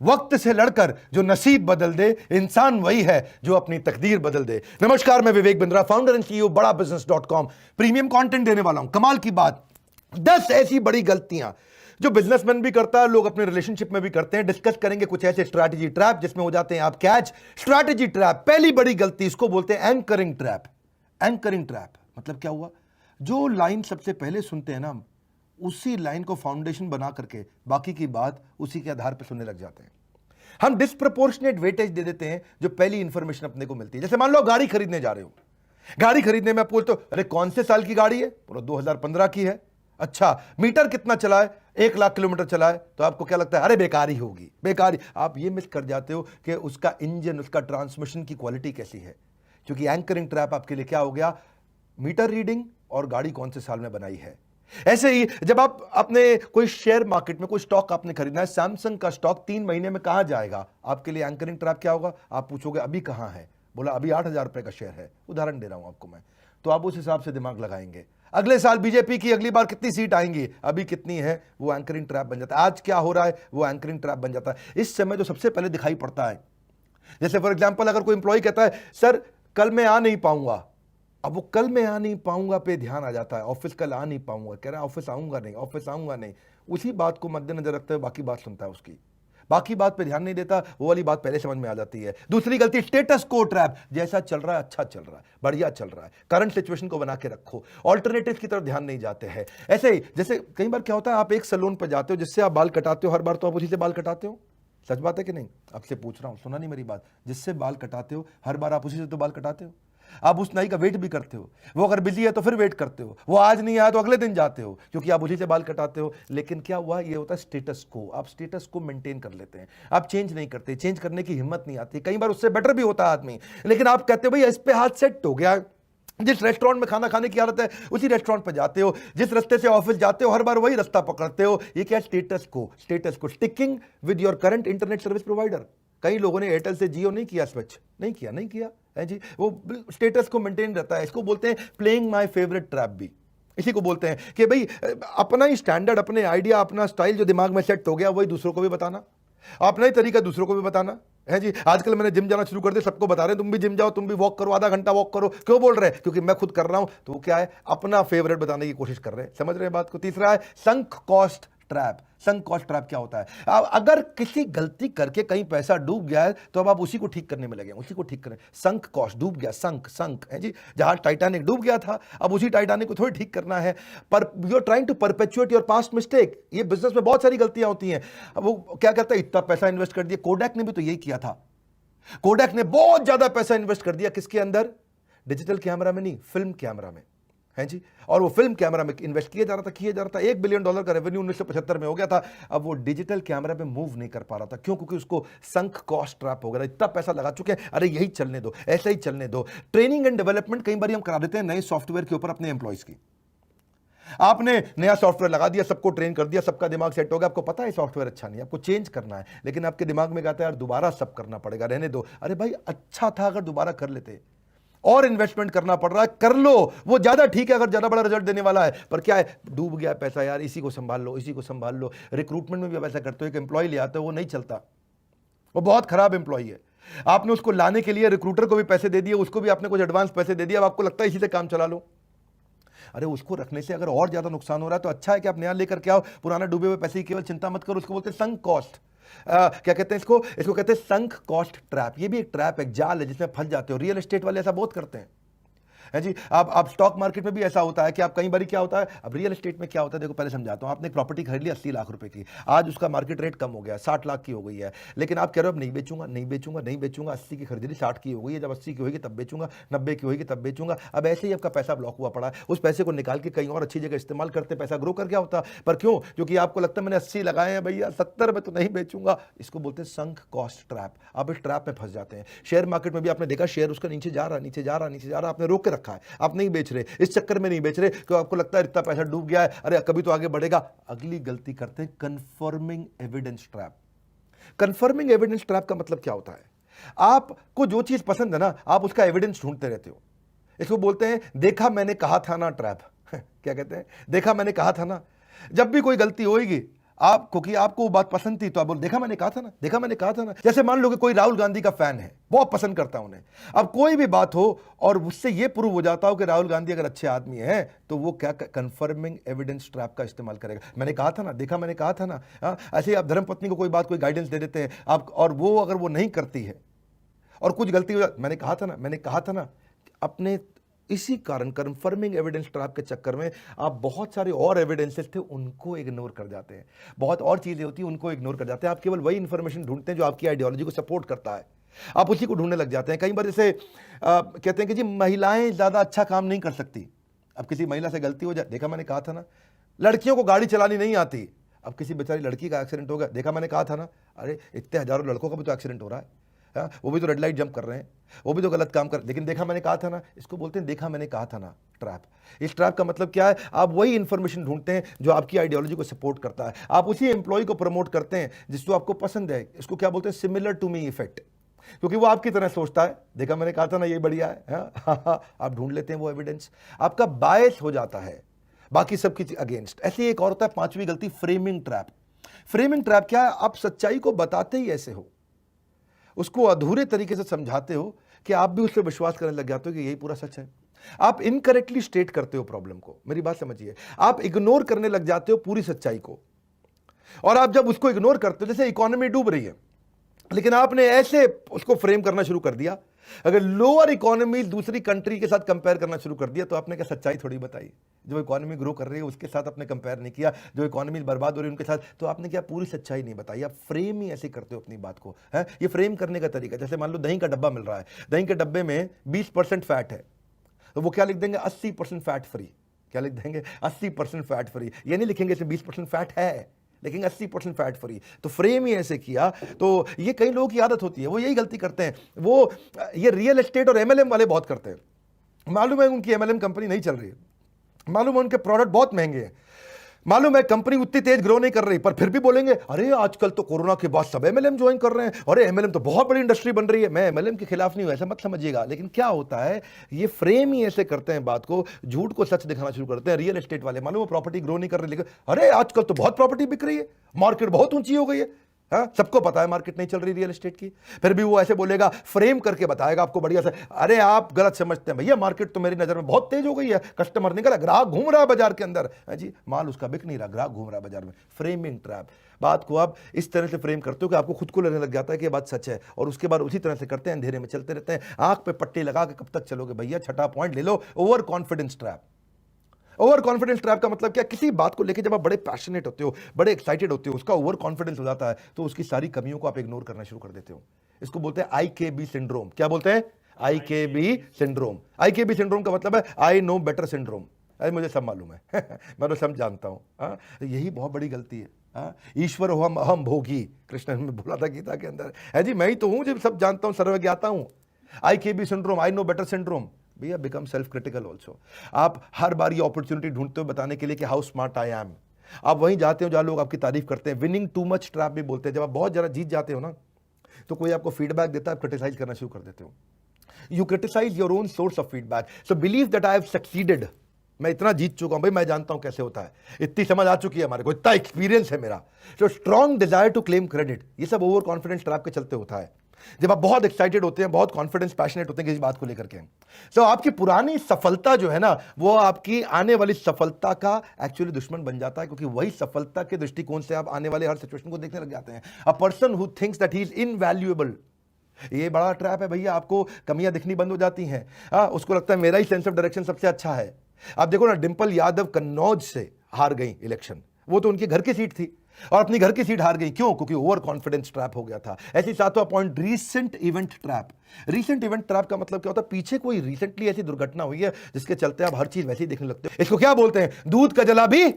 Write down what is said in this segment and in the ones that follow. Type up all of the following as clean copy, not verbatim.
वक्त से लड़कर जो नसीब बदल दे, इंसान वही है जो अपनी तकदीर बदल दे। नमस्कार, मैं Vivek Bindra, founder and CEO बड़ा बिजनेस.com। प्रीमियम कंटेंट देने वाला हूं। कमाल की बात, 10 ऐसी बड़ी गलतियां जो बिजनेसमैन भी करता है, लोग अपने रिलेशनशिप में भी करते हैं। डिस्कस करेंगे कुछ ऐसे स्ट्रैटेजी ट्रैप जिसमें हो जाते हैं आप कैच। स्ट्रैटेजी ट्रैप, पहली बड़ी गलती, इसको बोलते हैं एंकरिंग ट्रैप। एंकरिंग ट्रैप मतलब क्या हुआ? जो लाइन सबसे पहले सुनते हैं ना, उसी लाइन को फाउंडेशन बना करके बाकी की बात उसी के आधार पर सुनने लग जाते हैं। हम डिस्प्रपोर्शनेट वेटेज दे देते हैं जो पहली इंफॉर्मेशन अपने को मिलती है। जैसे मान लो गाड़ी खरीदने जा रहे हो, गाड़ी खरीदने में आप बोलते हो अरे कौन से साल की गाड़ी है? बोलो 2015 की है। अच्छा, मीटर कितना चला है? 1 लाख किलोमीटर चला है। तो आपको क्या लगता है? अरे बेकार ही होगी, बेकार ही। आप ये मिस कर जाते हो कि उसका इंजन, उसका ट्रांसमिशन की क्वालिटी कैसी है। क्योंकि एंकरिंग ट्रैप आपके लिए क्या हो गया? मीटर रीडिंग और गाड़ी कौन से साल में बनाई है। ऐसे ही जब आप अपने कोई शेयर मार्केट में कोई स्टॉक आपने खरीदना है, सैमसंग का स्टॉक 3 महीने में कहां जाएगा, आपके लिए एंकरिंग ट्रैप क्या होगा? आप पूछोगे अभी कहां है? बोला अभी 8,000 रुपए का शेयर है। उदाहरण दे रहा हूं आपको मैं। तो आप उस हिसाब से दिमाग लगाएंगे। अगले साल बीजेपी की अगली बार कितनी सीट आएंगी, अभी कितनी है, वो एंकरिंग ट्रैप बन जाता है। आज क्या हो रहा है, वो एंकरिंग ट्रैप बन जाता है। इस समय जो सबसे पहले दिखाई पड़ता है, जैसे फॉर एग्जाम्पल अगर कोई इंप्लॉय कहता है सर कल मैं आ नहीं पाऊंगा, अब वो कल मैं आ नहीं पाऊंगा पे ध्यान आ जाता है। ऑफिस कल आ नहीं पाऊंगा, कह रहा है ऑफिस आऊंगा नहीं, ऑफिस आऊंगा नहीं। उसी बात को मद्देनजर रखते हुए बाकी बात सुनता है उसकी, बाकी बात पे ध्यान नहीं देता। वो वाली बात पहले समझ में आ जाती है। दूसरी गलती स्टेटस को ट्रैप। जैसा चल रहा है, अच्छा चल रहा है, बढ़िया चल रहा है, करंट सिचुएशन को बना के रखो, ऑल्टरनेटिव की तरफ ध्यान नहीं जाते हैं। ऐसे ही जैसे कई बार क्या होता है, आप एक सैलून पर जाते हो जिससे आप बाल कटाते हो, हर बार तो आप उसी से बाल कटाते हो। सच बात है कि नहीं? आपसे पूछ रहा हूं, सुना नहीं मेरी बात? जिससे बाल कटाते हो हर बार आप उसी से तो बाल कटाते हो। आप उस नाई का वेट भी करते हो, वो अगर बिजी है तो फिर वेट करते हो, वो आज नहीं आया तो अगले दिन जाते हो, क्योंकि आप उसी से बाल कटाते हो। लेकिन क्या हुआ? ये होता है स्टेटस को। आप स्टेटस को मेंटेन कर लेते हैं, आप चेंज नहीं करते, चेंज करने की हिम्मत नहीं आती। कई बार उससे बेटर भी होता है आदमी, लेकिन आप कहते हो भाई इस पे हाथ सेट हो गया। जिस रेस्टोरेंट में खाना खाने की आदत है उसी रेस्टोरेंट पर जाते हो, जिस रास्ते से ऑफिस जाते हो हर बार वही रास्ता पकड़ते हो। ये क्या? स्टेटस को। स्टेटस को। Sticking with your current internet service provider. कई लोगों ने एयरटेल से जियो नहीं किया, स्विच नहीं किया है जी। वो स्टेटस को मेंटेन रहता है। इसको बोलते हैं प्लेइंग माय फेवरेट ट्रैप भी। इसी को बोलते हैं कि भाई अपना ही स्टैंडर्ड, अपने आइडिया, अपना स्टाइल जो दिमाग में सेट हो गया वही दूसरों को भी बताना, अपना ही तरीका दूसरों को भी बताना है जी। आजकल मैंने जिम जाना शुरू कर दिया, सबको बता रहे हैं तुम भी जिम जाओ, तुम भी वॉक करो, आधा घंटा वॉक करो। क्यों बोल रहे हैं? क्योंकि मैं खुद कर रहा हूं। तो वो क्या है? अपना फेवरेट बताने की कोशिश कर रहे हैं। समझ रहे हैं बात को? तीसरा है sunk cost trap. Sunk cost trap क्या होता है? अब अगर किसी गलती करके कहीं पैसा डूब गया है तो अब आप उसी को ठीक करने में लगे, उसी को ठीक करें। संक कॉस्ट, डूब गया, संक है जी। जहां टाइटैनिक डूब गया था, अब उसी टाइटैनिक को थोड़ी ठीक करना है। पर you are trying to perpetuate your past mistake. ये बिजनेस में बहुत सारी गलतियां होती हैं। अब वो क्या कहता है, इतना पैसा इन्वेस्ट कर दिया। कोडैक ने भी तो यही किया था। कोडैक ने बहुत ज्यादा पैसा इन्वेस्ट कर दिया। किसके अंदर? डिजिटल कैमरा में नहीं, फिल्म कैमरा में है जी। और वो फिल्म कैमरा में इन्वेस्ट किया जा रहा था। $1 बिलियन का रेवेन्यू 1975 में हो गया था। अब वो डिजिटल कैमरा पे मूव नहीं कर पा रहा था। क्यों? क्योंकि उसको संक कॉस्ट ट्रैप हो गया। इतना पैसा लगा चुके हैं, अरे यही चलने दो, ऐसा ही चलने दो। ट्रेनिंग एंड डेवलपमेंट कई बार हम करा देते हैं नए सॉफ्टवेयर के ऊपर अपने एम्प्लॉइज की। आपने नया सॉफ्टवेयर लगा दिया, सबको ट्रेन कर दिया, सबका दिमाग सेट हो गया, आपको पता है सॉफ्टवेयर अच्छा नहीं है, आपको चेंज करना है, लेकिन आपके दिमाग में कहता है यार दोबारा सब करना पड़ेगा, रहने दो। अरे भाई अच्छा था अगर दोबारा कर लेते, और इन्वेस्टमेंट करना पड़ रहा है, कर लो, वो ज्यादा ठीक है अगर ज्यादा बड़ा रिजल्ट देने वाला है। पर क्या है? डूब गया पैसा यार, इसी को संभाल लो, इसी को संभाल लो। रिक्रूटमेंट में भी आप ऐसा करते हो, एक एम्प्लॉय ले आते हो, वो नहीं चलता, वो बहुत खराब एम्प्लॉय है। आपने उसको लाने के लिए रिक्रूटर को भी पैसे दे दिए, उसको भी आपने कुछ एडवांस पैसे दे दिया, अब आपको लगता है इसी से काम चला लो। अरे उसको रखने से अगर और ज्यादा नुकसान हो रहा है तो अच्छा है कि आप नया लेकर के आओ, पुराना डूबे हुए पैसे की केवल चिंता मत करो। उसको बोलते हैं संक कॉस्ट। क्या कहते हैं इसको कहते हैं संक कॉस्ट ट्रैप। ये भी एक ट्रैप, एक जाल है जिसमें फंस जाते हो। रियल एस्टेट वाले ऐसा बहुत करते हैं है जी। आप स्टॉक मार्केट में भी ऐसा होता है कि आप कई बार क्या होता है, अब रियल एस्टेट में क्या होता है, देखो पहले समझाता हूं। आपने एक प्रॉपर्टी खरीद ली 80 लाख रुपए की, आज उसका मार्केट रेट कम हो गया, 60 लाख की हो गई है, लेकिन आप कह रहे हो अब नहीं बेचूंगा, नहीं बेचूंगा, नहीं बेचूंगा। 80 की खरीदी, 60 की हो गई है, जब 80 की होगी तब बेचूंगा, 90 की होगी तब बेचूंगा। अब ऐसे ही आपका पैसा ब्लॉक हुआ पड़ा है, उस पैसे को निकाल के कहीं और अच्छी जगह इस्तेमाल करते, पैसा ग्रो कर क्या होता। पर क्यों? क्योंकि आपको लगता है मैंने 80 लगाए हैं भैया, 70 में तो नहीं बेचूंगा। इसको बोलते हैं संक कॉस्ट ट्रैप। आप इस ट्रैप में फंस जाते हैं। शेयर मार्केट में भी आपने देखा, शेयर उसका नीचे जा रहा, नीचे जा रहा, नीचे जा रहा, आपने रोक के रखा है, आप नहीं बेच रहे, इस चक्कर में नहीं बेच रहे क्योंकि आपको लगता है इतना पैसा डूब गया है, अरे कभी तो आगे बढ़ेगा। अगली गलती करते हैं confirming evidence trap. Confirming evidence trap का मतलब क्या होता है? आपको जो चीज पसंद है ना, आप उसका एविडेंस ढूंढते रहते हो। इसको बोलते हैं देखा मैंने कहा था ना ट्रैप। क्या कहते हैं? देखा मैंने कहा था ना। जब भी कोई गलती होगी आप, क्योंकि आपको वो बात पसंद थी तो आप बोल, देखा मैंने कहा था ना, देखा मैंने कहा था ना। जैसे मान लो कि कोई राहुल गांधी का फैन है, बहुत पसंद करता है उन्हें, अब कोई भी बात हो और उससे ये प्रूव हो जाता हो कि राहुल गांधी अगर अच्छे आदमी हैं, तो वो क्या कंफर्मिंग एविडेंस ट्रैप का इस्तेमाल करेगा। मैंने कहा था ना, देखा मैंने कहा था ना। ऐसे ही आप धर्मपत्नी को कोई बात, कोई गाइडेंस दे देते हैं आप, और वो अगर वो नहीं करती है और कुछ गलती हो जाती, मैंने कहा था ना, मैंने कहा था ना। अपने इसी कारण कंफर्मिंग एविडेंस ट्रैप के चक्कर में आप बहुत सारे और एविडेंसेस थे उनको इग्नोर कर जाते हैं, बहुत और चीजें होती हैं उनको इग्नोर कर जाते हैं। आप केवल वही इंफॉर्मेशन ढूंढते हैं जो आपकी आइडियोलॉजी को सपोर्ट करता है, आप उसी को ढूंढने लग जाते हैं। कई बार जैसे कहते हैं कि जी महिलाएं ज्यादा अच्छा काम नहीं कर सकती। अब किसी महिला से गलती हो जाए, देखा मैंने कहा था ना। लड़कियों को गाड़ी चलानी नहीं आती, अब किसी बेचारी लड़की का एक्सीडेंट हो गया, देखा मैंने कहा था ना। अरे इतने हजारों लड़कों का भी तो एक्सीडेंट हो रहा है, वो भी तो रेड लाइट जंप कर रहे हैं, वो भी तो गलत काम कर, लेकिन देखा मैंने कहा था ना। इसको बोलते हैं देखा मैंने कहा था ना ट्रैप। इस ट्रैप का मतलब क्या है, आप वही इंफॉर्मेशन ढूंढते हैं जो आपकी आइडियोलॉजी को सपोर्ट करता है, आप उसी एम्प्लॉय को प्रमोट करते हैं जिसको आपको पसंद है। इसको क्या बोलते हैं, सिमिलर टू मी इफेक्ट, क्योंकि वो आपकी तरह सोचता है। देखा मैंने कहा था ना, ये बढ़िया है। आप ढूंढ लेते हैं वो एविडेंस, आपका बायस हो जाता है बाकी सबकी अगेंस्ट। ऐसी एक और होता है पांचवी गलती, फ्रेमिंग ट्रैप। फ्रेमिंग ट्रैप क्या है, आप सच्चाई को बताते ही ऐसे हो, उसको अधूरे तरीके से समझाते हो कि आप भी उस पर विश्वास करने लग जाते हो कि यही पूरा सच है। आप इनकरेक्टली स्टेट करते हो प्रॉब्लम को, मेरी बात समझिए। आप इग्नोर करने लग जाते हो पूरी सच्चाई को, और आप जब उसको इग्नोर करते हो, जैसे इकोनॉमी डूब रही है, लेकिन आपने ऐसे उसको फ्रेम करना शुरू कर दिया, अगर लोअर इकोनॉमी दूसरी कंट्री के साथ कंपेयर करना शुरू कर दिया, तो आपने क्या सच्चाई थोड़ी बताई। जो इकोनॉमी ग्रो कर रही है उसके साथ आपने कंपेयर नहीं किया, जो इकोनॉमी बर्बाद हो रही है उनके साथ, तो आपने क्या पूरी सच्चाई नहीं बताई। आप फ्रेम ही ऐसे करते हो अपनी बात को, है ये फ्रेम करने का तरीका। जैसे मान लो दही का डब्बा मिल रहा है, दही के डब्बे में 20% फैट है, तो वो क्या लिख देंगे, 80% फैट फ्री। क्या लिख देंगे, 80% फैट फ्री। ये नहीं लिखेंगे 20% फैट है, लेकिन 80% फैट फ्री। तो फ्रेम ही ऐसे किया। तो ये कई लोगों की आदत होती है, वो यही गलती करते हैं। वो ये रियल एस्टेट और एमएलएम वाले बहुत करते हैं। मालूम है उनकी एमएलएम कंपनी नहीं चल रही है, मालूम है उनके प्रोडक्ट बहुत महंगे हैं, मालूम है कंपनी उतनी तेज ग्रो नहीं कर रही, पर फिर भी बोलेंगे अरे आजकल तो कोरोना के बाद सब एमएलएम ज्वाइन कर रहे हैं, अरे एमएलएम तो बहुत बड़ी इंडस्ट्री बन रही है। मैं एमएलएम के खिलाफ नहीं हूं, ऐसा मत समझिएगा, लेकिन क्या होता है, ये फ्रेम ही ऐसे करते हैं बात को, झूठ को सच दिखाना शुरू करते हैं। रियल एस्टेट वाले मालूम है प्रॉपर्टी ग्रो नहीं कर रही, लेकिन अरे आजकल तो बहुत प्रॉपर्टी बिक रही है, मार्केट बहुत ऊंची हो गई है। हाँ, सबको पता है मार्केट नहीं चल रही रियल एस्टेट की, फिर भी वो ऐसे बोलेगा, फ्रेम करके बताएगा आपको बढ़िया से। अरे आप गलत समझते हैं भैया, मार्केट तो मेरी नजर में बहुत तेज हो गई है, कस्टमर निकला, ग्राहक घूम रहा है बाजार के अंदर, है जी, माल उसका बिक नहीं रहा, ग्राहक घूम रहा है बाजार में। Framing trap. बात को आप इस तरह से फ्रेम करते हो कि आपको खुद को लगने लग जाता है कि ये बात सच है, और उसके बाद उसी तरह से करते हैं, अंधेरे में चलते रहते हैं। आंख पे पट्टी लगा के कब तक चलोगे भैया, छठा पॉइंट ले लो, overconfidence trap. Overconfidence trap का मतलब क्या, किसी बात को लेकर जब आप बड़े पैशनेट होते हो, बड़े एक्साइटेड होते हो, उसका ओवर कॉन्फिडेंस हो जाता है, तो उसकी सारी कमियों को आप इग्नोर करना शुरू कर देते हो। इसको बोलते हैं IKB सिंड्रोम। क्या बोलते हैं, IKB सिंड्रोम। IKB सिंड्रोम का मतलब है आई नो बेटर सिंड्रोम। अरे मुझे सब मालूम है मैं तो सब जानता हूं। यही बहुत बड़ी गलती है। ईश्वर हो हम अहम भोगी, कृष्ण ने बोला था गीता के अंदर, है जी, मैं ही तो हूं जो सब जानता हूं, सर्वज्ञाता हूं। IKB syndrome, I know better syndrome. भैया बिकम सेल्फ क्रिटिकल ऑल्सो। आप हर बार ये अपॉर्चुनिटी ढूंढते हो बताने के लिए कि हाउ स्मार्ट आई एम। आप वहीं जाते हो जहां लोग आपकी तारीफ करते हैं। विनिंग टू मच ट्रैप भी बोलते हैं। जब आप बहुत ज़्यादा जीत जाते हो ना, तो कोई आपको फीडबैक देता है, आप क्रिटिसाइज करना शुरू कर देते हो। You criticise your own source of feedback. So believe that I have succeeded. मैं इतना जीत चुका हूं भाई, मैं जानता हूं कैसे होता है, इतनी समझ आ चुकी है हमारे को, इतना एक्सपीरियंस है मेरा। So strong desire to claim credit, ये सब ओवर कॉन्फिडेंस ट्रैप के चलते होता है। जब आप बहुत एक्साइटेड होते हैं, बहुत कॉन्फिडेंस पैशनेट होते हैं किसी बात को लेकर के, तो आपकी पुरानी सफलता जो है ना, वो आपकी आने वाली सफलता का एक्चुअली दुश्मन बन जाता है, क्योंकि वही सफलता के दृष्टिकोण से आप आने वाले हर सिचुएशन को देखने लग जाते हैं। A person who thinks that he is invaluable, ये बड़ा ट्रैप है भैया। आपको कमियां दिखनी बंद हो जाती हैं। उसको लगता है मेरा ही सेंस ऑफ डायरेक्शन सबसे अच्छा है। आप देखो ना, डिंपल यादव कन्नौज से हार गई इलेक्शन, वो तो उनके घर की सीट थी, और अपनी घर की सीट हार गई। क्यों? क्योंकि ओवर कॉन्फिडेंस ट्रैप हो गया था। ऐसी सातवां point, recent event trap. Recent event trap का मतलब क्या होता है, पीछे कोई रिसेंटली ऐसी दुर्घटना हुई है जिसके चलते आप हर चीज वैसे ही देखने लगते हो। इसको क्या बोलते हैं, दूध का जला भी,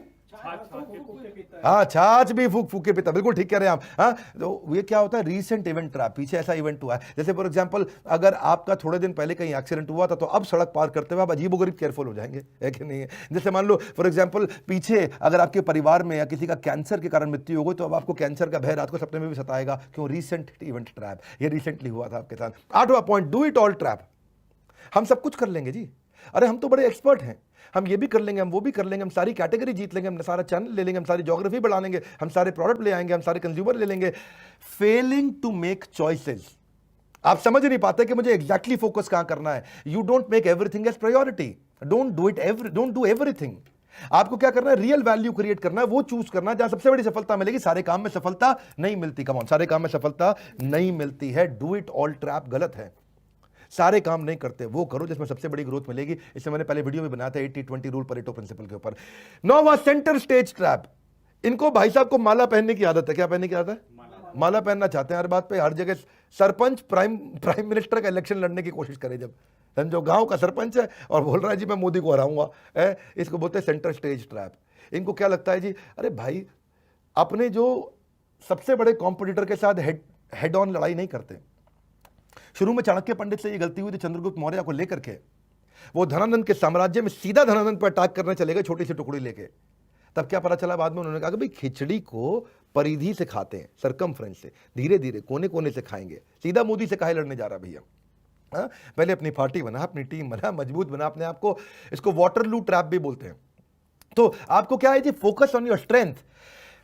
हाँ, छाछ भी फूक फूक के पीता। बिल्कुल ठीक कह रहे हैं आप। हाँ, तो ये क्या होता है, रीसेंट इवेंट ट्रैप। पीछे ऐसा इवेंट हुआ है, जैसे फॉर एग्जांपल अगर आपका थोड़े दिन पहले कहीं एक्सीडेंट हुआ था, तो अब सड़क पार करते हुए आप अजीबोगरीब केयरफुल हो जाएंगे, है कि नहीं है? जैसे मान लो फॉर एग्जांपल पीछे अगर आपके परिवार में या किसी का कैंसर के कारण मृत्यु हो गई, तो अब आपको कैंसर का भय रात को सपने में भी सताएगा। क्यों? रीसेंट इवेंट ट्रैप, ये रिसेंटली हुआ था आपके साथ। आठवां point, do it all trap. हम सब कुछ कर लेंगे जी, अरे हम तो बड़े एक्सपर्ट हैं, हम ये भी कर लेंगे, हम वो भी कर लेंगे, हम सारी कैटेगरी जीत लेंगे, हम सारा चैनल ले लेंगे, हम सारी ज्योग्राफी बढ़ा लेंगे, हम सारे प्रोडक्ट ले आएंगे, हम सारे कंज्यूमर ले लेंगे। फेलिंग टू मेक चॉइसेस, आप समझ नहीं पाते कि मुझे एग्जैक्टली फोकस कहां करना है। You don't make everything as priority, don't do everything. आपको क्या करना है, रियल वैल्यू क्रिएट करना है, वो चूज करना है जहां सबसे बड़ी सफलता मिलेगी। सारे काम में सफलता नहीं मिलती, कम ऑन, सारे काम में सफलता नहीं मिलती है। डू इट ऑल ट्रैप गलत है, सारे काम नहीं करते, वो करो जिसमें सबसे बड़ी ग्रोथ मिलेगी। इससे मैंने पहले वीडियो भी बनाया था 80-20 रूल, परेटो प्रिंसिपल के ऊपर। नौवां, सेंटर स्टेज ट्रैप। इनको भाई साहब को माला पहनने की आदत है। क्या पहनने की आदत है? माला पहनना चाहते हैं हर बात पे, हर जगह। सरपंच प्राइम मिनिस्टर का इलेक्शन लड़ने की कोशिश करे, जब समझो गांव का सरपंच है और बोल रहा है जी मैं मोदी को हराऊंगा, इसको बोलते हैं सेंटर स्टेज ट्रैप। इनको क्या लगता है जी, अरे भाई अपने जो सबसे बड़े कॉम्पिटिटर के साथ हेड ऑन लड़ाई नहीं करते। शुरू में चाणक्य पंडित से ये गलती हुई थी चंद्रगुप्त मौर्य को लेकर के। वो धनानंद के साम्राज्य में सीधा धनानंद पर अटैक करने चले गए छोटी सी टुकड़ी लेके। तब क्या पता चला बाद में, उन्होंने कहा कि भाई खिचड़ी को परिधि से खाते हैं, सरकमफ्रेंस से, धीरे धीरे कोने कोने से खाएंगे, सीधा मोदी से काहे लड़ने जा रहा भैया। पहले अपनी पार्टी बना, अपनी टीम बना, मजबूत बना अपने आप को। इसको वाटरलू ट्रैप भी बोलते हैं। तो आपको क्या है जी, focus on your strength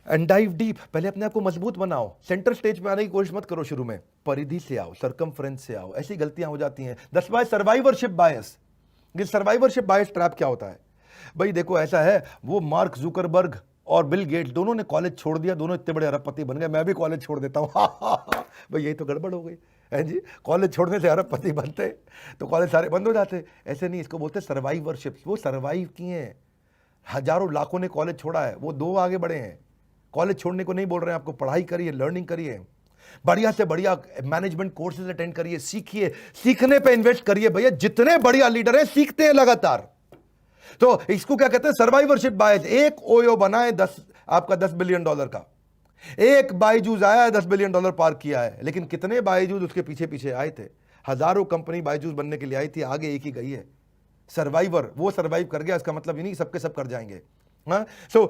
and dive deep. पहले अपने आप को मजबूत बनाओ, सेंटर स्टेज पे आने की कोशिश मत करो शुरू में, परिधि से आओ, सरकमफ्रेंस से आओ। ऐसी गलतियां हो जाती हैं। 10वां, सर्वाइवरशिप बायस। ये सर्वाइवरशिप बायस ट्रैप क्या होता है भाई? देखो ऐसा है, वो मार्क जुकरबर्ग और बिल गेट्स दोनों ने कॉलेज छोड़ दिया, दोनों इतने बड़े अरबपति बन गए, मैं भी कॉलेज छोड़ देता हूँ। भाई यही तो गड़बड़ हो गई है जी। कॉलेज छोड़ने से अरबपति बनते तो कॉलेज सारे बंद हो जाते। ऐसे नहीं, इसको बोलते सर्वाइवरशिप। वो सर्वाइव किए हैं, हजारों लाखों ने कॉलेज छोड़ा है, वो 2 आगे बढ़े हैं। कॉलेज छोड़ने को नहीं बोल रहे हैं आपको, पढ़ाई करिए, लर्निंग करिए, बढ़िया से बढ़िया मैनेजमेंट कोर्सेज अटेंड करिए, सीखिए, सीखने पे इन्वेस्ट करिए। भैया जितने बढ़िया लीडर हैं सीखते हैं लगातार। तो इसको क्या कहते हैं, सर्वाइवरशिप बायस। एक ओयो बनाए आपका $10 बिलियन का, एक बायजूस आया है $10 बिलियन पार किया है, लेकिन कितने बायजूस उसके पीछे पीछे आए थे? हजारों कंपनी बायजूस बनने के लिए आई थी, आगे एक ही गई है। सर्वाइवर, वो सर्वाइव कर गया, इसका मतलब ये नहीं सबके सब कर जाएंगे। सो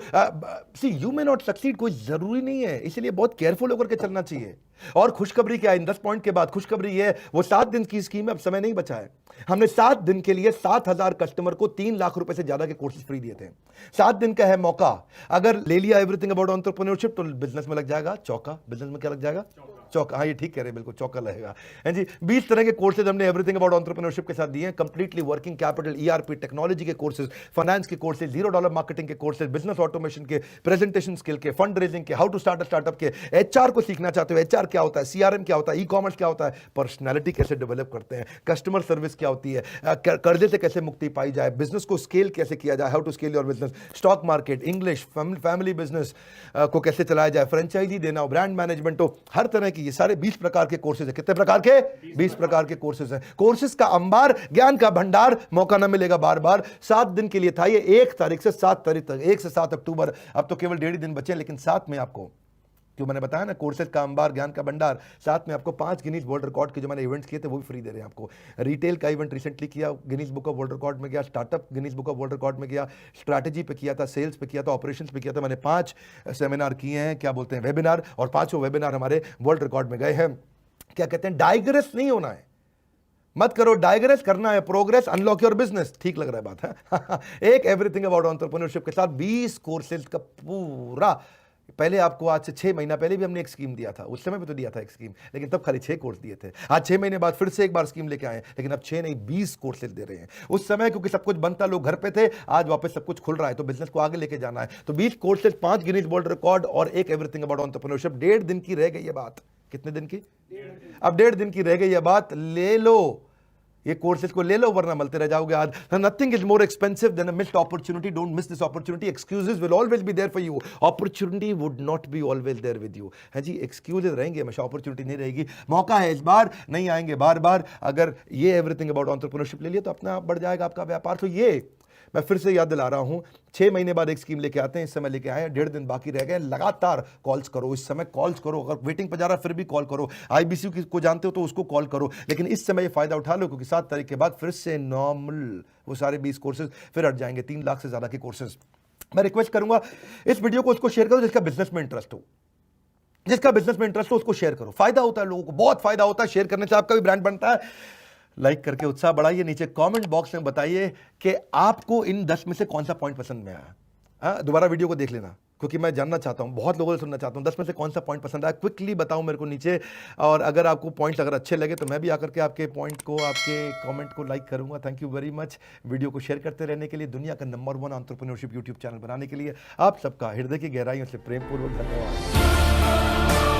सी यू मे नॉट सक्सीड, कोई जरूरी नहीं है, इसलिए बहुत केयरफुल होकर के चलना चाहिए। और खुशखबरी क्या है इन 10 पॉइंट के बाद? खुशखबरी ये है, वो 7 दिन की स्कीम है, अब समय नहीं बचा है। हमने 7 दिन के लिए 7,000 कस्टमर को 3 लाख रुपए से ज्यादा के कोर्सेज फ्री दिए थे। 7 दिन का है मौका, अगर ले लिया एवरीथिंग अबाउट एंटरप्रेन्योरशिप तो बिजनेस में लग जाएगा चौका। बिजनेस में क्या लग जाएगा? चौका। हाँ ये ठीक कह रहे हैं, बिल्कुल चौका लगेगा। हैं जी, 20 तरह के कोर्सेज हमने एवरीथिंग अबाउट एंटरप्रेन्योरशिप के साथ दिए हैं। Completely working capital, ERP, technology के कोर्सेज, फाइनेंस के कोर्सेज, $0 मार्केटिंग के कोर्सेज, बिजनेस ऑटोमेशन के, प्रेजेंटेशन स्किल के, फंड रेजिंग के, how to start a startup के, एचआर को सीखना चाहते हो, एचआर क्या होता है, सीआरएम क्या होता है, ई कॉमर्स क्या होता है, पर्सनैलिटी कैसे डेवलप करते हैं, कस्टमर सर्विस क्या होती है, कर्जे से कैसे मुक्ति पाई जाए, बिजनेस को स्केल कैसे किया जाए, how to scale your business, stock market, English, family business को कैसे चलाया जाए, फ्रेंचाइजी देना हो, ब्रांड मैनेजमेंट हो, हर तरह की, ये सारे 20 प्रकार के कोर्सेज है। कितने प्रकार के? 20 प्रकार के कोर्सेज हैं। कोर्सेज का अंबार, ज्ञान का भंडार, मौका ना मिलेगा बार बार। 7 दिन के लिए था ये, 1 तारीख से 7 तारीख तक, 1 से 7 अक्टूबर। अब तो केवल 1.5 दिन बचे, लेकिन साथ में आपको, क्यों मैंने बताया ना, कोर्सेज का अंबार, ज्ञान का भंडार, साथ में आपको 5 गिनीज वर्ल्ड रिकॉर्ड के जो मैंने इवेंट्स किए थे वो भी फ्री दे रहे हैं आपको। रिटेल का इवेंट रिसेंटली किया, Guinness book of world record में गया, startup Guinness book of world record में गया, स्ट्रैटेजी पे किया था, सेल्स पे किया था, ऑपरेशंस पे किया था। मैंने 5 सेमिनार किए हैं, क्या बोलते हैं, वेबिनार, और 5 वेबिनार हमारे वर्ल्ड रिकॉर्ड में गए हैं। क्या कहते हैं, डाइग्रेस नहीं होना है, मत करो, डाइग्रेस करना है, प्रोग्रेस, अनलॉक योर बिजनेस। ठीक लग रहा है बात है? एक एवरीथिंग अबाउट एंटरप्रेन्योरशिप के साथ 20 कोर्सेज का पूरा। पहले आपको आज से 6 महीना पहले भी हमने एक स्कीम दिया था, उस समय भी तो दिया था एक स्कीम, लेकिन तब खाली 6 कोर्स दिए थे। आज 6 महीने बाद फिर से एक बार स्कीम लेके आए, लेकिन अब 6 नहीं 20 कोर्सेज दे रहे हैं। उस समय क्योंकि सब कुछ बनता, लोग घर पे थे, आज वापस सब कुछ खुल रहा है, तो बिजनेस को आगे लेके जाना है। तो 20 कोर्सेज, 5 गिनीज वर्ल्ड रिकॉर्ड और एक एवरीथिंग अबाउट एंटरप्रेन्योरशिप। 1.5 दिन की रह गई है बात। कितने दिन की? अब 1.5 दिन की रह गई है बात। ले लो ये कोर्सेज को, ले लो, वरना मलते रह जाओगे। आज nothing is more expensive than a missed opportunity. Don't miss this opportunity. Excuses will always be there for you, opportunity would not be always there with you. है जी, एक्सक्यूजेस रहेंगे हमेशा, अपॉर्चुनिटी नहीं रहेगी। मौका है इस बार, नहीं आएंगे बार बार। अगर ये एवरीथिंग अबाउट एंटरप्रेन्योरशिप ले लिया तो अपना आप बढ़ जाएगा आपका व्यापार। तो ये मैं फिर से याद दिला रहा हूं, 6 महीने बाद एक स्कीम लेके आते हैं, इस समय लेके आए हैं, 1.5 दिन बाकी रह गए। लगातार कॉल्स करो, इस समय कॉल्स करो, अगर वेटिंग पर जा रहा फिर भी कॉल करो, आईबीसी को जानते हो तो उसको कॉल करो, लेकिन इस समय ये फायदा उठा लो, क्योंकि 7 तारीख के बाद फिर से नॉर्मल वो सारे 20 कोर्सेज फिर हट जाएंगे, 3 लाख से ज्यादा के कोर्सेज। मैं रिक्वेस्ट करूंगा इस वीडियो को उसको शेयर करो जिसका बिजनेस में इंटरेस्ट हो, जिसका बिजनेस में इंटरेस्ट हो उसको शेयर करो। फायदा होता है लोगों को, बहुत फायदा होता है, शेयर करने से आपका भी ब्रांड बनता है। लाइक करके उत्साह बढ़ाइए। नीचे कमेंट बॉक्स में बताइए कि आपको इन 10 में से कौन सा पॉइंट पसंद में आया। दोबारा वीडियो को देख लेना, क्योंकि मैं जानना चाहता हूं, बहुत लोगों से सुनना चाहता हूं 10 में से कौन सा पॉइंट पसंद आया। क्विकली बताओ मेरे को नीचे। और अगर आपको पॉइंट्स अगर अच्छे लगे तो मैं भी आकर के आपके पॉइंट को, आपके कमेंट को लाइक करूंगा। Thank you very much. Video को शेयर करते रहने के लिए, दुनिया का नंबर 1 एंटरप्रेन्योरशिप यूट्यूब चैनल बनाने के लिए आप सबका हृदय की गहराइयों से प्रेमपूर्वक धन्यवाद।